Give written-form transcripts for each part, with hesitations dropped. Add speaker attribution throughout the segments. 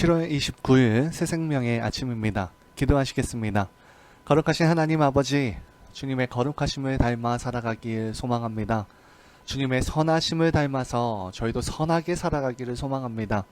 Speaker 1: 7월 29일 새생명의 아침입니다. 기도하시겠습니다. 거룩하신 하나님 아버지, 주님의 거룩하심을 닮아 살아가길 소망합니다. 주님의 선하심을 닮아서 저희도 선하게 살아가기를 소망합니다.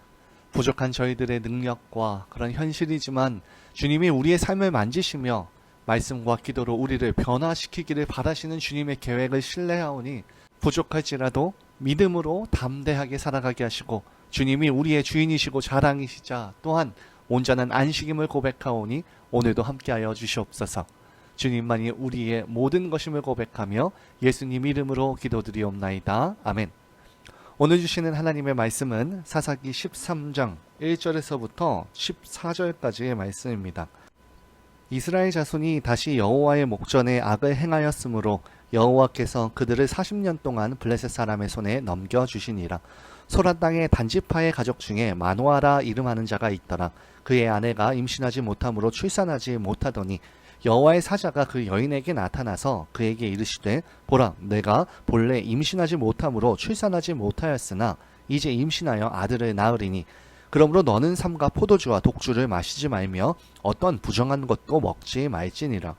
Speaker 1: 부족한 저희들의 능력과 그런 현실이지만 주님이 우리의 삶을 만지시며 말씀과 기도로 우리를 변화시키기를 바라시는 주님의 계획을 신뢰하오니 부족할지라도 믿음으로 담대하게 살아가게 하시고 주님이 우리의 주인이시고 자랑이시자 또한 온전한 안식임을 고백하오니 오늘도 함께하여 주시옵소서. 주님만이 우리의 모든 것임을 고백하며 예수님 이름으로 기도드리옵나이다. 아멘. 오늘 주시는 하나님의 말씀은 사사기 13장 1절에서부터 14절까지의 말씀입니다. 이스라엘 자손이 다시 여호와의 목전에 악을 행하였으므로 여호와께서 그들을 40년 동안 블레셋 사람의 손에 넘겨주시니라. 소라 땅의 단지파의 가족 중에 마노아라 이름하는 자가 있더라. 그의 아내가 임신하지 못함으로 출산하지 못하더니 여호와의 사자가 그 여인에게 나타나서 그에게 이르시되 보라, 내가 본래 임신하지 못함으로 출산하지 못하였으나 이제 임신하여 아들을 낳으리니 그러므로 너는 삼가 포도주와 독주를 마시지 말며 어떤 부정한 것도 먹지 말지니라.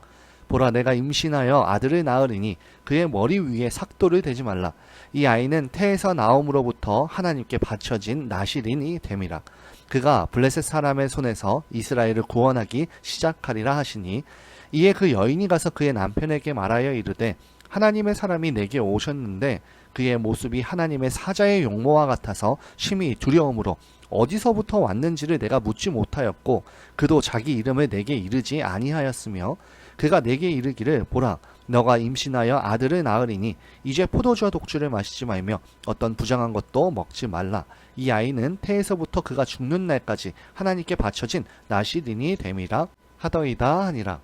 Speaker 1: 보라, 내가 임신하여 아들을 낳으리니 그의 머리 위에 삭도를 대지 말라. 이 아이는 태에서 나옴으로부터 하나님께 바쳐진 나실인이 됨이라. 그가 블레셋 사람의 손에서 이스라엘을 구원하기 시작하리라 하시니 이에 그 여인이 가서 그의 남편에게 말하여 이르되 하나님의 사람이 내게 오셨는데 그의 모습이 하나님의 사자의 용모와 같아서 심히 두려움으로 어디서부터 왔는지를 내가 묻지 못하였고 그도 자기 이름을 내게 이르지 아니하였으며 그가 내게 이르기를 보라, 너가 임신하여 아들을 낳으리니 이제 포도주와 독주를 마시지 말며 어떤 부정한 것도 먹지 말라. 이 아이는 태에서부터 그가 죽는 날까지 하나님께 바쳐진 나실인이 됨이라 하더이다 하니라.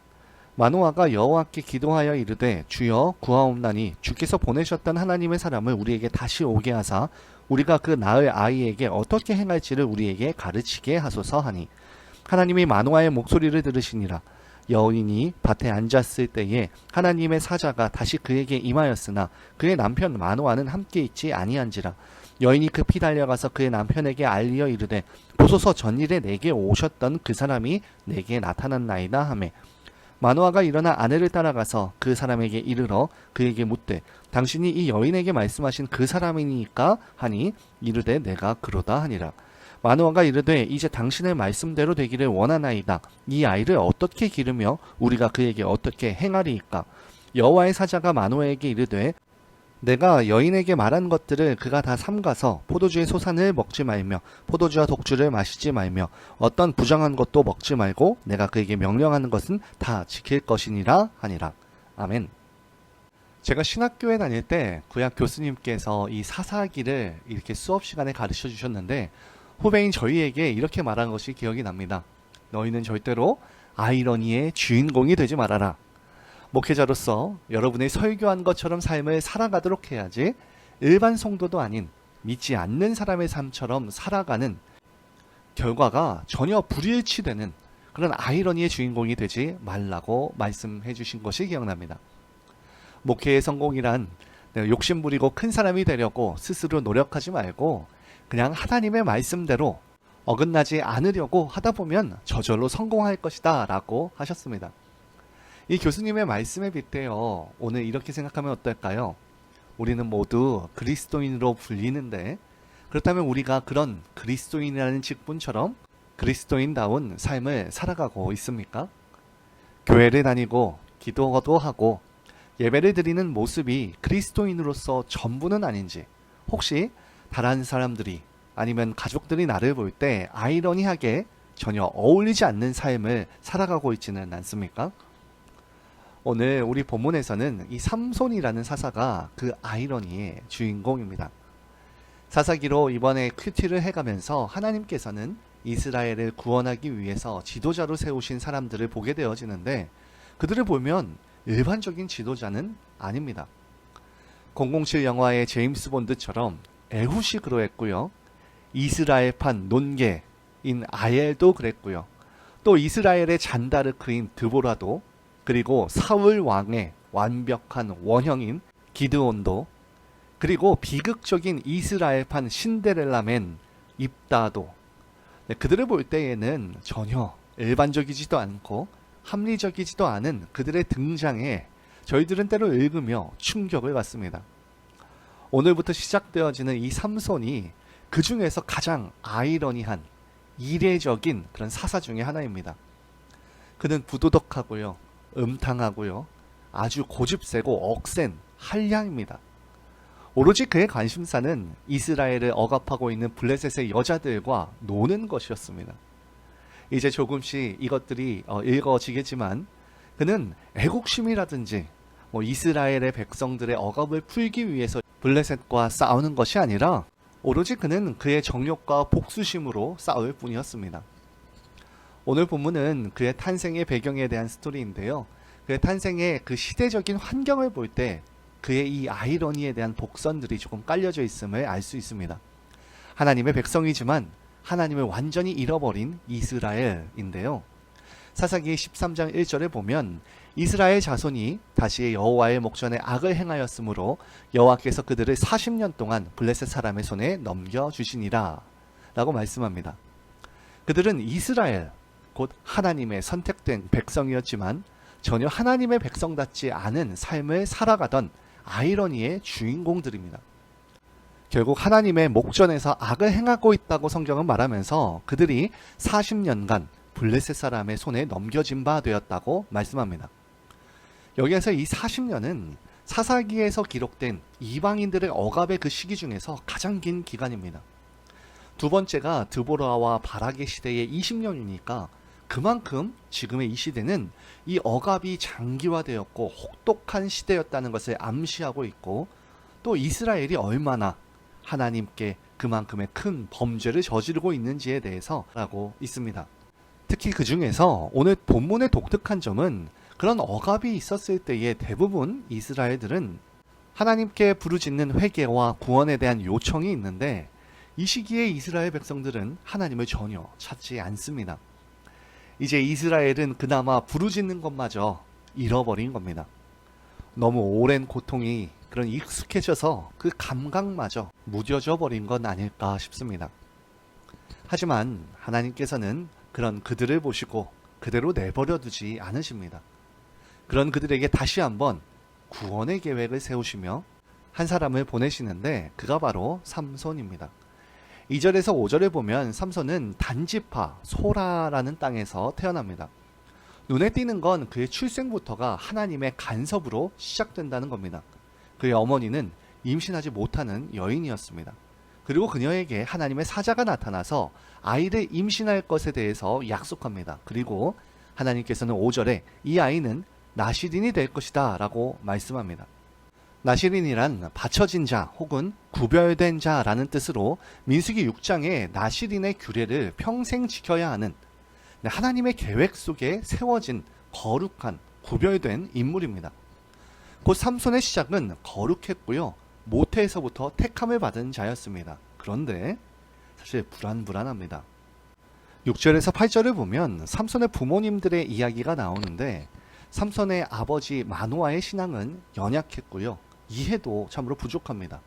Speaker 1: 마노아가 여호와께 기도하여 이르되 주여 구하옵나니 주께서 보내셨던 하나님의 사람을 우리에게 다시 오게 하사 우리가 그 낳을 아이에게 어떻게 행할지를 우리에게 가르치게 하소서 하니 하나님이 마노아의 목소리를 들으시니라. 여인이 밭에 앉았을 때에 하나님의 사자가 다시 그에게 임하였으나 그의 남편 마노아는 함께 있지 아니한지라. 여인이 급히 달려가서 그의 남편에게 알리어 이르되 보소서 전일에 내게 오셨던 그 사람이 내게 나타났나이다 하매 마노아가 일어나 아내를 따라가서 그 사람에게 이르러 그에게 묻되 당신이 이 여인에게 말씀하신 그 사람이니까 하니 이르되 내가 그러다 하니라. 마노아가 이르되 이제 당신의 말씀대로 되기를 원하나이다. 이 아이를 어떻게 기르며 우리가 그에게 어떻게 행하리이까. 여호와의 사자가 마노아에게 이르되 내가 여인에게 말한 것들을 그가 다 삼가서 포도주의 소산을 먹지 말며 포도주와 독주를 마시지 말며 어떤 부정한 것도 먹지 말고 내가 그에게 명령하는 것은 다 지킬 것이니라 하니라. 아멘. 제가 신학교에 다닐 때 구약 교수님께서 이 사사기를 이렇게 수업 시간에 가르쳐 주셨는데 후배인 저희에게 이렇게 말한 것이 기억이 납니다. 너희는 절대로 아이러니의 주인공이 되지 말아라. 목회자로서 여러분의 설교한 것처럼 삶을 살아가도록 해야지 일반 성도도 아닌 믿지 않는 사람의 삶처럼 살아가는 결과가 전혀 불일치되는 그런 아이러니의 주인공이 되지 말라고 말씀해 주신 것이 기억납니다. 목회의 성공이란 내가 욕심부리고 큰 사람이 되려고 스스로 노력하지 말고 그냥 하나님의 말씀대로 어긋나지 않으려고 하다 보면 저절로 성공할 것이다 라고 하셨습니다. 이 교수님의 말씀에 빗대어 오늘 이렇게 생각하면 어떨까요? 우리는 모두 그리스도인으로 불리는데 그렇다면 우리가 그런 그리스도인이라는 직분처럼 그리스도인다운 삶을 살아가고 있습니까? 교회를 다니고 기도도 하고 예배를 드리는 모습이 그리스도인으로서 전부는 아닌지 혹시 다른 사람들이 아니면 가족들이 나를 볼 때 아이러니하게 전혀 어울리지 않는 삶을 살아가고 있지는 않습니까? 오늘 우리 본문에서는 이 삼손이라는 사사가 그 아이러니의 주인공입니다. 사사기로 이번에 큐티를 해가면서 하나님께서는 이스라엘을 구원하기 위해서 지도자로 세우신 사람들을 보게 되어지는데 그들을 보면 일반적인 지도자는 아닙니다. 007 영화의 제임스 본드처럼 에훗이 그러했고요. 이스라엘판 논개인 아엘도 그랬고요. 또 이스라엘의 잔다르크인 드보라도 그리고 사울 왕의 완벽한 원형인 기드온도 그리고 비극적인 이스라엘판 신데렐라맨 입다도 네, 그들을 볼 때에는 전혀 일반적이지도 않고 합리적이지도 않은 그들의 등장에 저희들은 때로 읽으며 충격을 받습니다. 오늘부터 시작되어지는 이 삼손이 그 중에서 가장 아이러니한 이례적인 그런 사사 중의 하나입니다. 그는 부도덕하고요, 음탕하고요, 아주 고집세고 억센 한량입니다. 오로지 그의 관심사는 이스라엘을 억압하고 있는 블레셋의 여자들과 노는 것이었습니다. 이제 조금씩 이것들이 읽어지겠지만 그는 애국심이라든지 이스라엘의 백성들의 억압을 풀기 위해서 블레셋과 싸우는 것이 아니라 오로지 그는 그의 정욕과 복수심으로 싸울 뿐이었습니다. 오늘 본문은 그의 탄생의 배경에 대한 스토리인데요. 그의 탄생의 그 시대적인 환경을 볼 때 그의 이 아이러니에 대한 복선들이 조금 깔려져 있음을 알 수 있습니다. 하나님의 백성이지만 하나님을 완전히 잃어버린 이스라엘인데요. 사사기 13장 1절에 보면 이스라엘 자손이 다시 여호와의 목전에 악을 행하였으므로 여호와께서 그들을 40년 동안 블레셋 사람의 손에 넘겨주시니라 라고 말씀합니다. 그들은 이스라엘, 곧 하나님의 선택된 백성이었지만 전혀 하나님의 백성답지 않은 삶을 살아가던 아이러니의 주인공들입니다. 결국 하나님의 목전에서 악을 행하고 있다고 성경은 말하면서 그들이 40년간 블레셋 사람의 손에 넘겨진 바 되었다고 말씀합니다. 여기에서 이 40년은 사사기에서 기록된 이방인들의 억압의 그 시기 중에서 가장 긴 기간입니다. 두 번째가 드보라와 바락의 시대의 20년이니까 그만큼 지금의 이 시대는 이 억압이 장기화되었고 혹독한 시대였다는 것을 암시하고 있고, 또 이스라엘이 얼마나 하나님께 그만큼의 큰 범죄를 저지르고 있는지에 대해서 라고 있습니다. 특히 그 중에서 오늘 본문의 독특한 점은 그런 억압이 있었을 때에 대부분 이스라엘들은 하나님께 부르짖는 회개와 구원에 대한 요청이 있는데 이 시기에 이스라엘 백성들은 하나님을 전혀 찾지 않습니다. 이제 이스라엘은 그나마 부르짖는 것마저 잃어버린 겁니다. 너무 오랜 고통이 그런 익숙해져서 그 감각마저 무뎌져 버린 건 아닐까 싶습니다. 하지만 하나님께서는 그런 그들을 보시고 그대로 내버려 두지 않으십니다. 그런 그들에게 다시 한번 구원의 계획을 세우시며 한 사람을 보내시는데 그가 바로 삼손입니다. 2절에서 5절에 보면 삼손은 단지파 소라라는 땅에서 태어납니다. 눈에 띄는 건 그의 출생부터가 하나님의 간섭으로 시작된다는 겁니다. 그의 어머니는 임신하지 못하는 여인이었습니다. 그리고 그녀에게 하나님의 사자가 나타나서 아이를 임신할 것에 대해서 약속합니다. 그리고 하나님께서는 5절에 이 아이는 나시린이 될 것이다 라고 말씀합니다. 나시린이란 바쳐진 자 혹은 구별된 자라는 뜻으로 민수기 6장에 나시린의 규례를 평생 지켜야 하는 하나님의 계획 속에 세워진 거룩한 구별된 인물입니다. 곧 삼손의 시작은 거룩했고요. 모태에서부터 택함을 받은 자였습니다. 그런데 사실 불안합니다. 6절에서 8절을 보면 삼손의 부모님들의 이야기가 나오는데 삼손의 아버지 마노아의 신앙은 연약했고요. 이해도 참으로 부족합니다.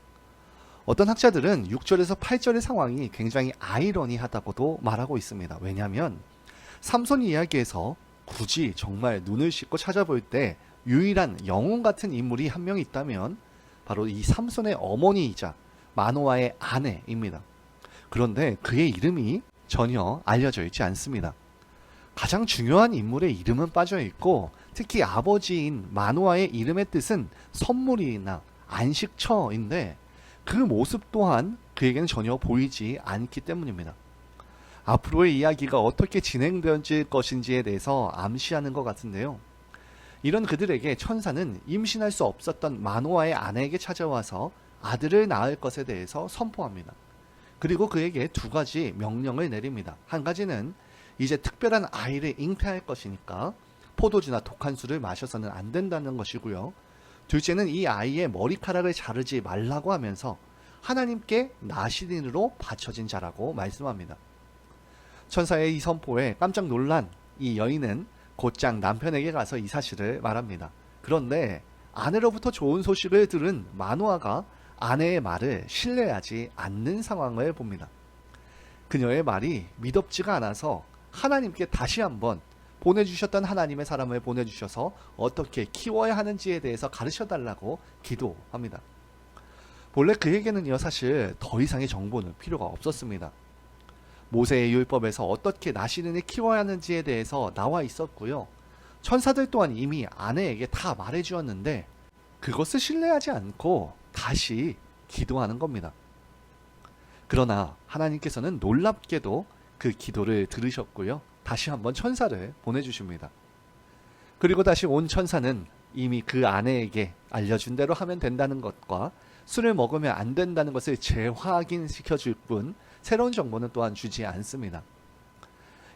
Speaker 1: 어떤 학자들은 6절에서 8절의 상황이 굉장히 아이러니하다고도 말하고 있습니다. 왜냐하면 삼손 이야기에서 굳이 정말 눈을 씻고 찾아볼 때 유일한 영웅 같은 인물이 한 명 있다면 바로 이 삼손의 어머니이자 마노아의 아내입니다. 그런데 그의 이름이 전혀 알려져 있지 않습니다. 가장 중요한 인물의 이름은 빠져 있고 특히 아버지인 마노아의 이름의 뜻은 선물이나 안식처인데 그 모습 또한 그에게는 전혀 보이지 않기 때문입니다. 앞으로의 이야기가 어떻게 진행될 것인지에 대해서 암시하는 것 같은데요. 이런 그들에게 천사는 임신할 수 없었던 마노아의 아내에게 찾아와서 아들을 낳을 것에 대해서 선포합니다. 그리고 그에게 두 가지 명령을 내립니다. 한 가지는 이제 특별한 아이를 잉태할 것이니까 포도주나 독한 술을 마셔서는 안 된다는 것이고요. 둘째는 이 아이의 머리카락을 자르지 말라고 하면서 하나님께 나시린으로 바쳐진 자라고 말씀합니다. 천사의 이 선포에 깜짝 놀란 이 여인은 곧장 남편에게 가서 이 사실을 말합니다. 그런데 아내로부터 좋은 소식을 들은 마노아가 아내의 말을 신뢰하지 않는 상황을 봅니다. 그녀의 말이 믿업지가 않아서 하나님께 다시 한번 보내주셨던 하나님의 사람을 보내주셔서 어떻게 키워야 하는지에 대해서 가르쳐달라고 기도합니다. 본래 그에게는요, 사실 더 이상의 정보는 필요가 없었습니다. 모세의 율법에서 어떻게 나시린을 키워야 하는지에 대해서 나와 있었고요. 천사들 또한 이미 아내에게 다 말해주었는데 그것을 신뢰하지 않고 다시 기도하는 겁니다. 그러나 하나님께서는 놀랍게도 그 기도를 들으셨고요. 다시 한번 천사를 보내주십니다. 그리고 다시 온 천사는 이미 그 아내에게 알려준 대로 하면 된다는 것과 술을 먹으면 안 된다는 것을 재확인시켜줄 뿐 새로운 정보는 또한 주지 않습니다.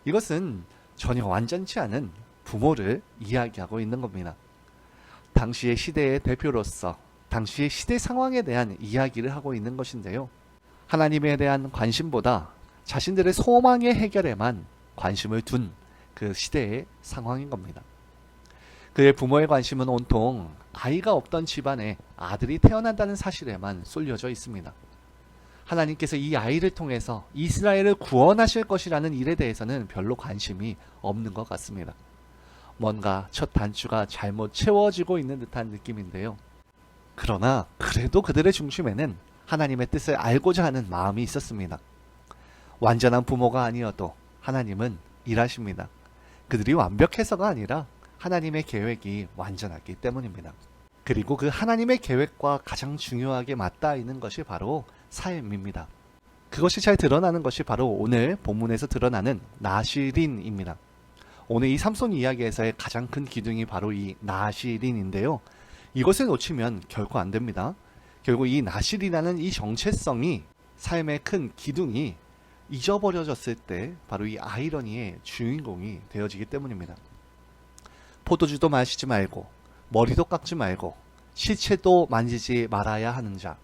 Speaker 1: 이것은 전혀 완전치 않은 부모를 이야기하고 있는 겁니다. 당시의 시대의 대표로서 당시의 시대 상황에 대한 이야기를 하고 있는 것인데요. 하나님에 대한 관심보다 자신들의 소망의 해결에만 관심을 둔 그 시대의 상황인 겁니다. 그의 부모의 관심은 온통 아이가 없던 집안에 아들이 태어난다는 사실에만 쏠려져 있습니다. 하나님께서 이 아이를 통해서 이스라엘을 구원하실 것이라는 일에 대해서는 별로 관심이 없는 것 같습니다. 뭔가 첫 단추가 잘못 채워지고 있는 듯한 느낌인데요. 그러나 그래도 그들의 중심에는 하나님의 뜻을 알고자 하는 마음이 있었습니다. 완전한 부모가 아니어도 하나님은 일하십니다. 그들이 완벽해서가 아니라 하나님의 계획이 완전하기 때문입니다. 그리고 그 하나님의 계획과 가장 중요하게 맞닿아 있는 것이 바로 삶입니다. 그것이 잘 드러나는 것이 바로 오늘 본문에서 드러나는 나시린입니다. 오늘 이 삼손 이야기에서의 가장 큰 기둥이 바로 이 나시린인데요. 이것을 놓치면 결코 안 됩니다. 결국 이 나시린이라는 이 정체성이 삶의 큰 기둥이 잊어버려졌을 때 바로 이 아이러니의 주인공이 되어지기 때문입니다. 포도주도 마시지 말고 머리도 깎지 말고 시체도 만지지 말아야 하는 자.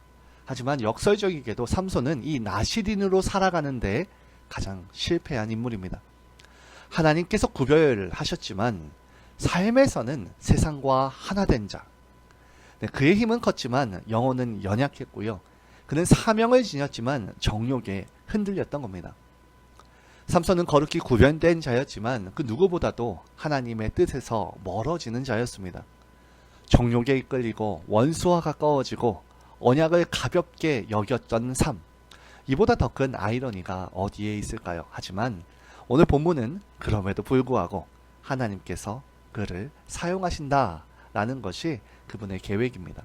Speaker 1: 하지만 역설적이게도 삼손은 이 나시린으로 살아가는데 가장 실패한 인물입니다. 하나님께서 구별하셨지만 삶에서는 세상과 하나된 자. 그의 힘은 컸지만 영혼은 연약했고요. 그는 사명을 지녔지만 정욕에 흔들렸던 겁니다. 삼손은 거룩히 구별된 자였지만 그 누구보다도 하나님의 뜻에서 멀어지는 자였습니다. 정욕에 이끌리고 원수와 가까워지고 언약을 가볍게 여겼던 삶. 이보다 더 큰 아이러니가 어디에 있을까요? 하지만 오늘 본문은 그럼에도 불구하고 하나님께서 그를 사용하신다라는 것이 그분의 계획입니다.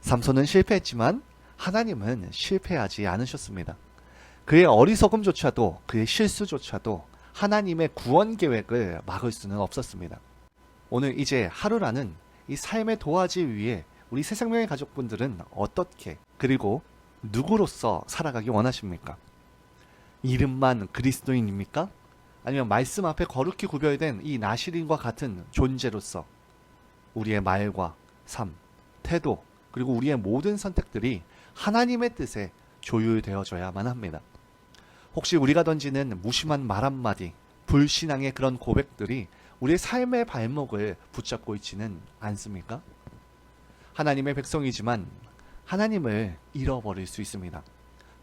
Speaker 1: 삼손은 실패했지만 하나님은 실패하지 않으셨습니다. 그의 어리석음조차도 그의 실수조차도 하나님의 구원 계획을 막을 수는 없었습니다. 오늘 이제 하루라는 이 삶의 도화지 위에 우리 새생명의 가족분들은 어떻게 그리고 누구로서 살아가기 원하십니까? 이름만 그리스도인입니까? 아니면 말씀 앞에 거룩히 구별된 이 나시린과 같은 존재로서 우리의 말과 삶, 태도 그리고 우리의 모든 선택들이 하나님의 뜻에 조율되어져야만 합니다. 혹시 우리가 던지는 무심한 말 한마디, 불신앙의 그런 고백들이 우리의 삶의 발목을 붙잡고 있지는 않습니까? 하나님의 백성이지만 하나님을 잃어버릴 수 있습니다.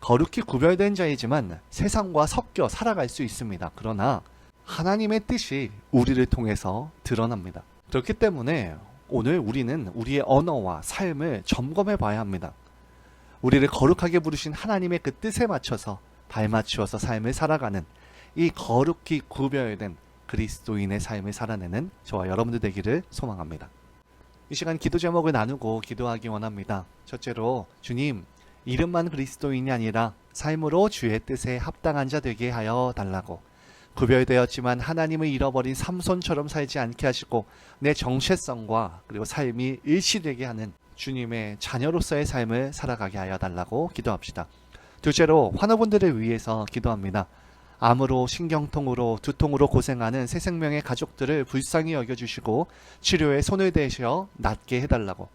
Speaker 1: 거룩히 구별된 자이지만 세상과 섞여 살아갈 수 있습니다. 그러나 하나님의 뜻이 우리를 통해서 드러납니다. 그렇기 때문에 오늘 우리는 우리의 언어와 삶을 점검해 봐야 합니다. 우리를 거룩하게 부르신 하나님의 그 뜻에 맞춰서 발맞추어서 삶을 살아가는 이 거룩히 구별된 그리스도인의 삶을 살아내는 저와 여러분들 되기를 소망합니다. 이 시간 기도 제목을 나누고 기도하기 원합니다. 첫째로 주님, 이름만 그리스도인이 아니라 삶으로 주의 뜻에 합당한 자 되게 하여 달라고. 구별되었지만 하나님을 잃어버린 삼손처럼 살지 않게 하시고 내 정체성과 그리고 삶이 일치되게 하는 주님의 자녀로서의 삶을 살아가게 하여 달라고 기도합시다. 둘째로 환우분들을 위해서 기도합니다. 암으로 신경통으로 두통으로 고생하는 새 생명의 가족들을 불쌍히 여겨주시고 치료에 손을 대셔 낫게 해달라고.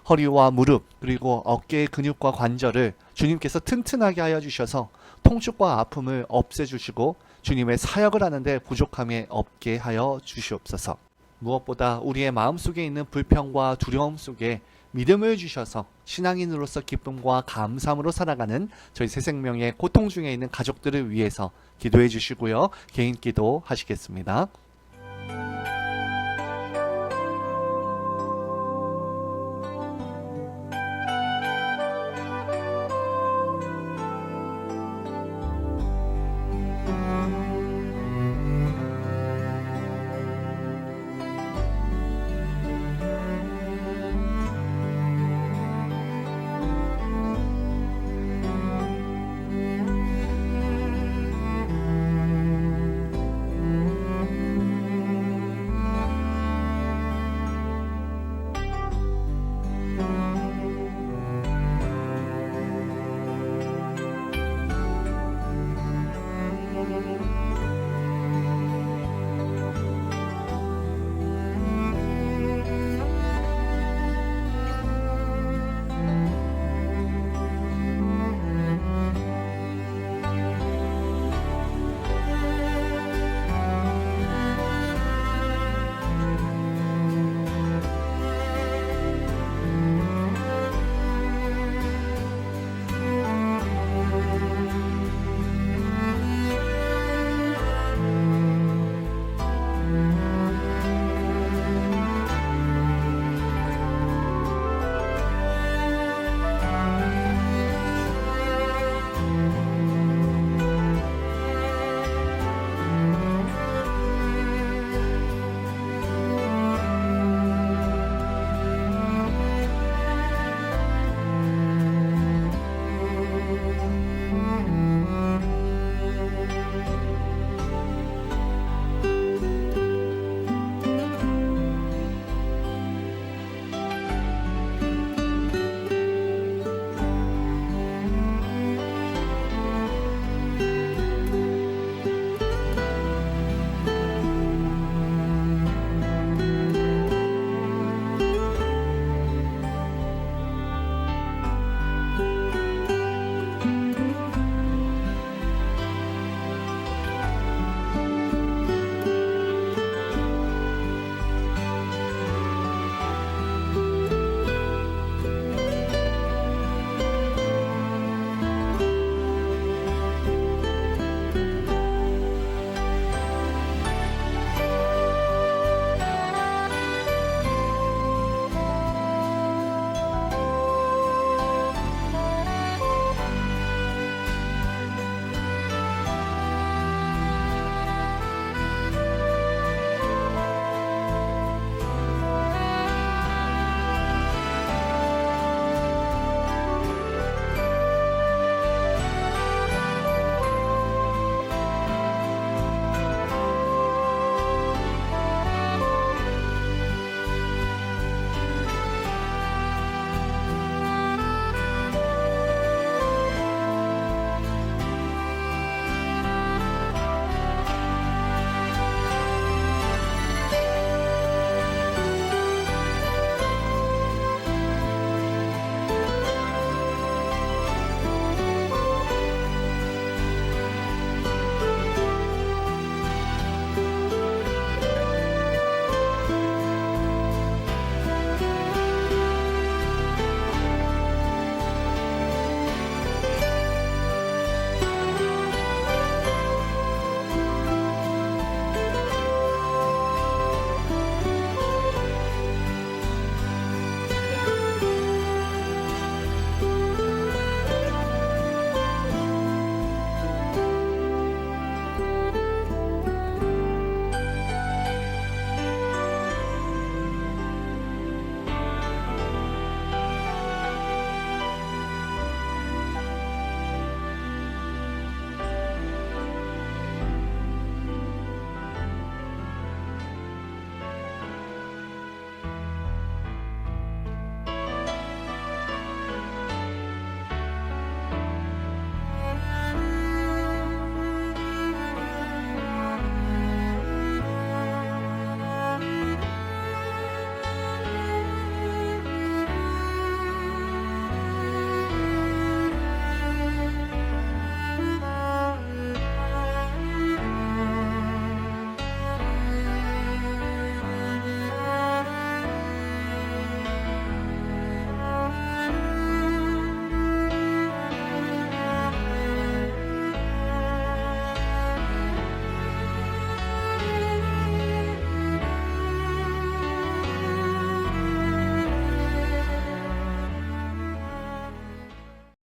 Speaker 1: 허리와 무릎 그리고 어깨의 근육과 관절을 주님께서 튼튼하게 하여 주셔서 통증과 아픔을 없애주시고 주님의 사역을 하는데 부족함이 없게 하여 주시옵소서. 무엇보다 우리의 마음속에 있는 불평과 두려움 속에 믿음을 주셔서 신앙인으로서 기쁨과 감사함으로 살아가는 저희 새생명의 고통 중에 있는 가족들을 위해서 기도해 주시고요. 개인 기도 하시겠습니다.